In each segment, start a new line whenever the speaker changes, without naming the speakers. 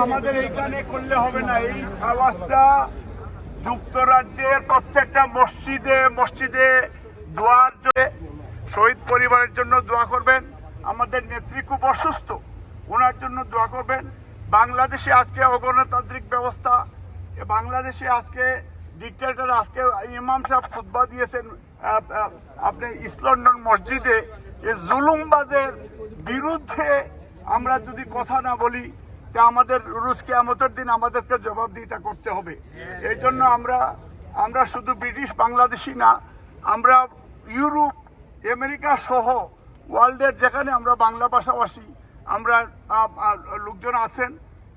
আমাদের এইখানে করলে হবে না। এই আওয়াজটা যুক্তরাজ্যের প্রত্যেকটা মসজিদে মসজিদে দোয়ার জন্য, শহীদ পরিবারের জন্য দোয়া করবেন। আমাদের নেত্রী খুব অসুস্থ, ওনার জন্য দোয়া করবেন। বাংলাদেশে আজকে অগণতান্ত্রিক ব্যবস্থা, বাংলাদেশে আজকে ডিক্টেটর, আজকে ইমাম সাহেব খুতবা দিয়েছেন আপনি ইস্ট লন্ডন মসজিদে। এই জুলুমবাদের বিরুদ্ধে আমরা যদি কথা না বলি, তা আমাদের রোজ কিয়ামতের দিন আমাদেরকে জবাবদিহিতা করতে হবে। এই জন্য আমরা শুধু ব্রিটিশ বাংলাদেশি না, আমরা ইউরোপ, আমেরিকা সহ ওয়ার্ল্ডের যেখানে আমরা বাংলা ভাষাভাষী আমরা লোকজন আছেন,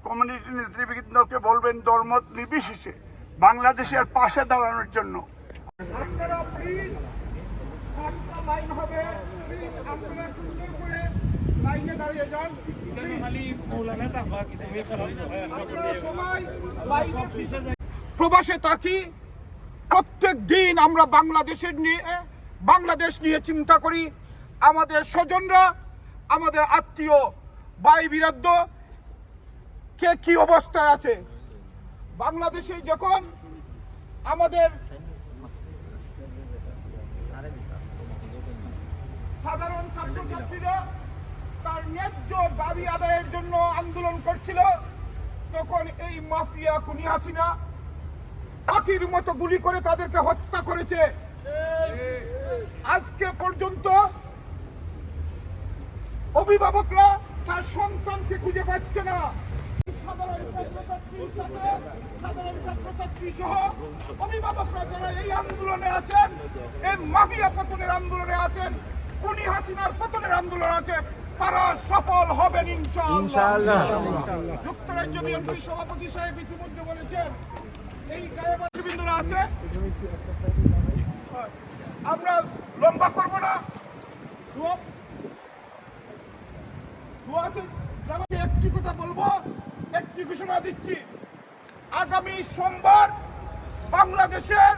কমিউনিটি নেতৃবৃন্দকে বলবেন ধর্ম নির্বিশেষে বাংলাদেশের পাশে দাঁড়ানোর জন্য।
প্রবাসে থাকি, প্রত্যেক দিন আমরা বাংলাদেশ নিয়ে চিন্তা করি। আমাদের স্বজনরা, আমাদের আত্মীয়, ভাই বিরাদ্দ কে কি অবস্থায় আছে। বাংলাদেশে যখন আমাদের সাধারণ ছাত্রছাত্রীরা তার ন্যায্য দাবি আদায়ের জন্য আন্দোলন করছিল, তখন এই মাফিয়া খুনি হাসিনা পাখির মতো গুলি করে তাদেরকে হত্যা করেছে। আজকে পর্যন্ত অভিভাবকরা তার সন্তানকে খুঁজে পাচ্ছে না। সাধারণ ছাত্রছাত্রী সহ অভিভাবকরা যারা এই আন্দোলনে আছেন, এই মাফিয়া পতনের আন্দোলনে আছেন, খুনি হাসিনার পতনের আন্দোলন আছে, তারা সফল হবেন ইনশাআল্লাহ। যুক্তরাজ্য বিএনপির সভাপতি সাহেব ইতিমধ্যে বলেছেন, এই গায়েবাসীবৃন্দরা আছে, আমরা লম্বা করব না। একটি কথা বলবো, একটি ঘোষণা দিচ্ছি, আগামী সোমবার বাংলাদেশের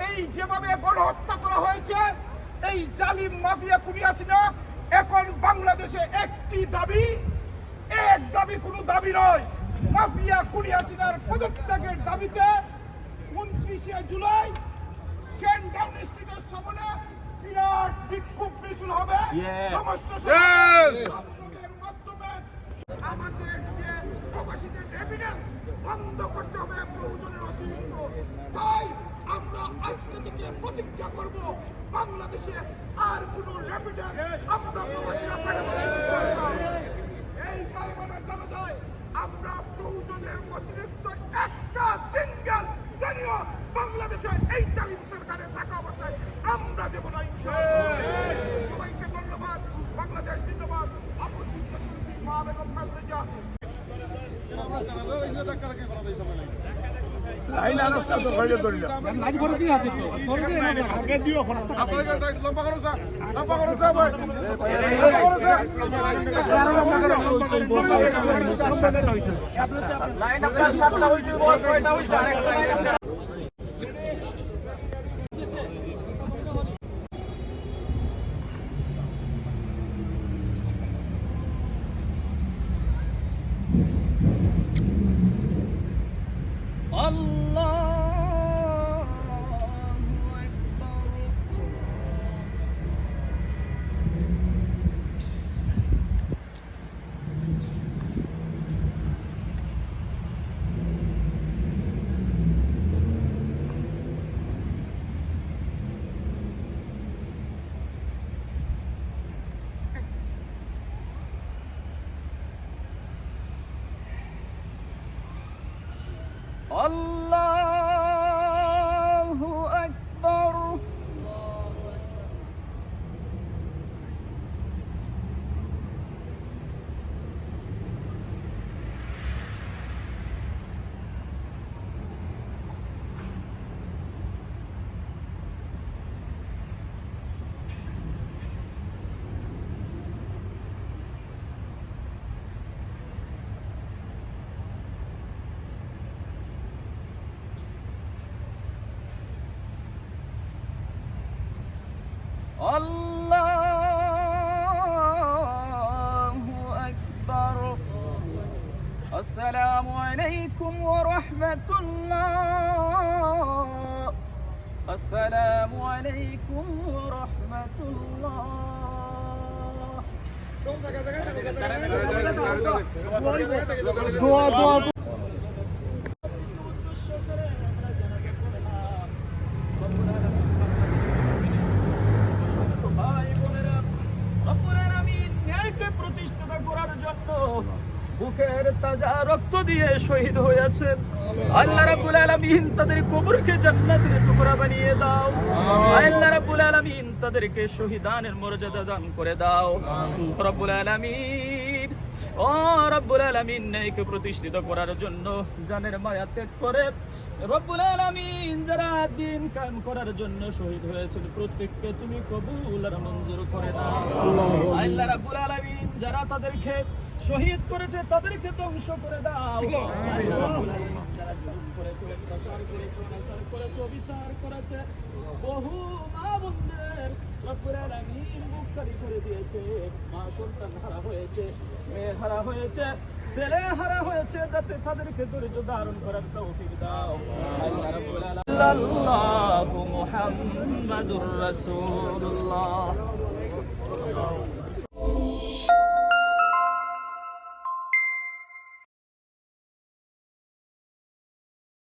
এই যেভাবে গণহত্যা করা হয়েছে, এই জালিম মাফিয়া খুনি হাসিনা, এখন বাংলাদেশে একটি দাবি, এক দাবি কোনো দাবি নয়, মাফিয়া খুনি হাসিনার পদত্যাগের দাবিতে 29শে জুলাই চেন ডাউন স্ট্রিটের সামনে বিরাট বিক্ষোভ মিছিল হবে। মাধ্যমে আমাদের যে প্রবাসীদের এভিডেন্স বন্ধ করতে হবে প্রয়োজনের অতিরিক্ত। তাই আমরা আজকে থেকে প্রতিজ্ঞা করব, বাংলাদেশে আর কোনো রেভিডেন্স আমরা প্রবাসীরা পাঠাবো না ইনশাআল্লাহ। এই গাইবানা জানা যায় আমরা প্রয়োজনের অতিরিক্ত একটা সিঙ্গেল জানিও বাংলাদেশে এই জালিম সরকারের থাকা অবস্থায় আমরা দেব না ইনশাআল্লাহ। সবাইকে ধন্যবাদ। বাংলাদেশ জিন্দাবাদ। আবু সুফিয়ান মা বেগম খালেদা
লাইন আরোটা তো হয়ে ধরি না লাইন করে দিয়ে আছে তো ধরে দিয়ে না আগে দিও এখন আপনাদের লম্বা করো ভাই লম্বা করো ভাই লাইন আপনার সামনে হইছে বস কয়টা হইছে আল্লাহু আকবার।
আল্লাহু আকবার। আসসালামু আলাইকুম ওয়া রাহমাতুল্লাহ। আসসালামু আলাইকুম ওয়া রাহমাতুল্লাহ। প্রতিষ্ঠিত করার জন্য বুকের তাজা রক্ত দিয়ে শহীদ হয়েছেন। আল্লাহ রাব্বুল আলামিন তাদের কবরকে জান্নাতের টুকরা বানিয়ে দাও। আল্লাহ রাব্বুল আলামিন তাদেরকে শহীদানের মর্যাদা দান করে দাও রব্বুল আলামিন। ও রব্বুল আলামিন, ন্যায়কে প্রতিষ্ঠিত করার জন্য জানের মায়া ত্যাগ করে রব্বুল আলামিন যারা দিন কায়েম করার জন্য শহীদ হয়েছেন, প্রত্যেককে তুমি কবুল আর মঞ্জুর করে দাও। আল্লাহ রাব্বুল আলামিন যারা তাদেরকে শহীদ করেছে তাদেরকে ধ্বংস করে দাও। যারা জুলুম করেছে, অত্যাচার করেছে, অনাচার করেছে, অবিচার করেছে, বহু মা বোনদের রব্বুল আলামিন মুক্তি করে দিয়েছে। মা সন্তান হারা হয়েছে, মেয়ে হারা হয়েছে, ছেলে হারা হয়েছে, যাতে তাদেরকে ধৈর্য ধারণ করার তৌফিক দাও। আল্লাহ রাব্বুল আলামিন। আল্লাহু মুহাম্মাদুর রাসূলুল্লাহ।